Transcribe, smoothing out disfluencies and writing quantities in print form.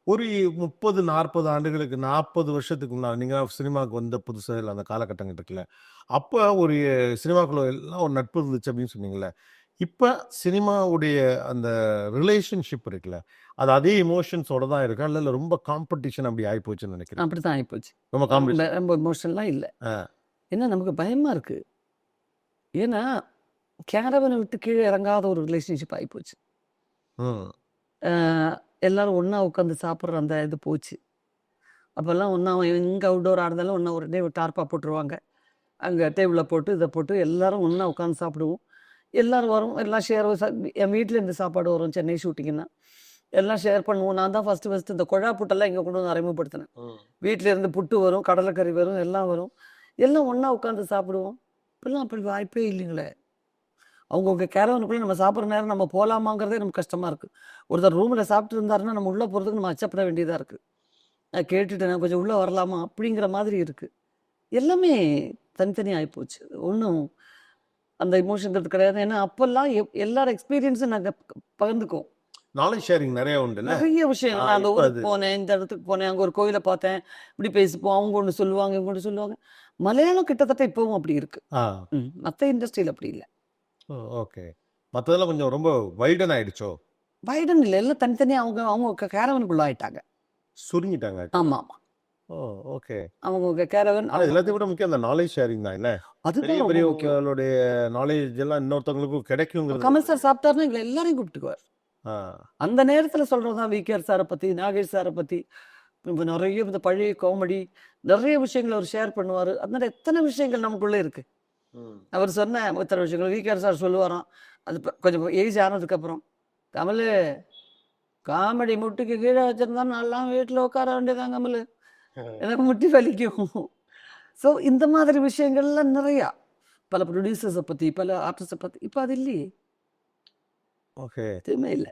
ஒரு 30, 40 ஆண்டுகளுக்கு 40 வருஷத்துக்கு முன்னாடி நீங்க சினிமாவுக்கு வந்த புதுசுல அந்த காலகட்டங்கள் இருக்குல்ல. அப்ப ஒரு சினிமாக்குள்ள எல்லாம் ஒரு நட்பு இருந்துச்சு அப்படின்னு சொன்னீங்கல்ல. இப்ப சினிமாவுடைய அந்த ரிலேஷன்ஷிப் இருக்குல்ல. அது அதே எமோஷன்ஸோட தான் இருக்கா? இல்ல ரொம்ப காம்படிஷன் அப்படி ஆயிப்போச்சுன்னு நினைக்கிறீங்க? அப்படித்தான் ஆயிப்போச்சு. ரொம்ப ரொம்ப காம்படிஷன். ரொம்ப எமோஷனல்லாம் இல்ல. ஆ. ஏன்னா நமக்கு பயமா இருக்கு. ஏன்னா, கேரவன விட்டு கீழ இறங்காத ஒரு ரிலேஷன்ஷிப் ஆயிப்போச்சு. ம். அ எல்லாரும் ஒண்ணா உட்காந்து சாப்பிடுற அந்த இது போச்சு. அப்பல்லாம் ஒண்ணா எங்க அவுட்டோரா இருந்தாலும் ஒண்ணா உடனே ஒரு டார்ப்பா போட்டுருவாங்க. அங்க டேபிள்ல போட்டு, இத போட்டு எல்லாரும் ஒண்ணா உட்காந்து சாப்பிடுவோம். எல்லாரும் வரும். எல்லாம் ஷேர் என் வீட்ல இருந்து சாப்பாடு வரும் சென்னை ஷூட்டிங்ன்னா. எல்லாம் ஷேர் பண்ணுவோம். நான் தான் ஃபர்ஸ்ட்டு இந்த கொழா புட்டெல்லாம் இங்க கொண்டு வந்து அறிமுகப்படுத்தினேன். ம். வீட்ல இருந்து புட்டு வரும், கடலைக்கறி வரும், எல்லாம் வரும். எல்லாம் ஒண்ணா உட்காந்து சாப்பிடுவோம். இப்பல்லாம் அப்படி வாய்ப்பே இல்லைங்களே! அவங்கவங்க கேரவனுக்குள்ள நம்ம சாப்பிடுற நேரம் நம்ம போலாமாங்கிறதே நமக்கு கஷ்டமா இருக்கு. ஒருத்தர் ரூம்ல சாப்பிட்டு இருந்தாருன்னா, நம்ம உள்ள போறதுக்கு நம்ம அச்சப்பட வேண்டியதா இருக்கு. நான் கேட்டுட்டேன், நான் கொஞ்சம் உள்ள வரலாமா? அப்படிங்கிற மாதிரி இருக்கு. எல்லாமே தனித்தனி ஆயிப்போச்சு. ஒண்ணும் அந்த எமோஷன்ங்கிறது கிடையாது. ஏன்னா, அப்பல்லாம் எல்லார் எக்ஸ்பீரியன்ஸும் நாங்க பகிர்ந்துக்குவோம். நாலேட்ஜ் ஷேரிங் நெறைய உண்டுல்ல. நெறைய விஷயங்கள். நான் அந்த இப்ப ஊருக்கு அது போனேன், இந்த இடத்துக்கு போனேன், அங்க ஒரு கோயில பார்த்தேன். இப்படி பேசிப்போம். அவங்க ஒண்ணு சொல்லுவாங்க, இவங்க ஒண்ணு சொல்லுவாங்க. மலையாளம் கிட்டத்தட்ட இப்பவும் அப்படி இருக்கு. ஆ. மத்த இண்டஸ்ட்ரியில அப்படி இல்ல. ஓ! ஓகே. மத்ததெல்லாம் கொஞ்சம் ரொம்ப வைடன் ஆயிடுச்சோ? வைடன் இல்ல. எல்லாம் தனித்தனியா அவங்க அவங்க கேரவனுக்குள்ள ஆயிட்டாங்க. சுருங்கிட்டாங்க. ஆமாமா. ஓ! ஓகே. அவங்கவங்க கேரவன் ஆனா எல்லாத்தையும் விட முக்கியம் அந்த நாலேட்ஜ் ஷேரிங் தான் என்ன? பெரிய அதுதான் ரொம்ப முக்கியம். பெரியவங்களுடைய நாலேட்ஜ் எல்லாம் இன்னொருத்தவங்களுக்கும் கிடைக்குங்கிறது. கமல் சார் சாப்பிட்டாருன்னா எங்கள எல்லாரையும் கூப்பிட்டுக்குவார். ஆ. அந்த நேரத்துல சொல்றது தான் விகேஆர் சார பத்தி, நாகேஷ் சார பத்தி, இப்ப நெறைய இந்த பழைய காமெடி, நெறைய விஷயங்கள அவரு ஷேர் பண்ணுவாரு. அதனால எத்தன விஷயங்கள் நமக்குள்ள இருக்கு. ம். அவர் சொன்ன இத்தன விஷயங்கள் விகேஆர் சார் சொல்லுவாராம். அது கொஞ்சம் ஏஜ் ஆனதுக்கப்புறம், "கமலு, காமெடி முட்டிக்கு கீழ வச்சிருந்தா நான்லாம் வீட்ல உட்கார வேண்டியதுதான் கமலு. எனக்கு முட்டி வலிக்கும்." ஸோ இந்த மாதிரி விஷயங்கள்லாம் நெறையா. பல ப்ரொடியூசர்ஸ பத்தி, பல ஆர்டிஸ்ட்ட பத்தி. இப்ப அது இல்லையே! ஓகே. எதுவுமே இல்ல.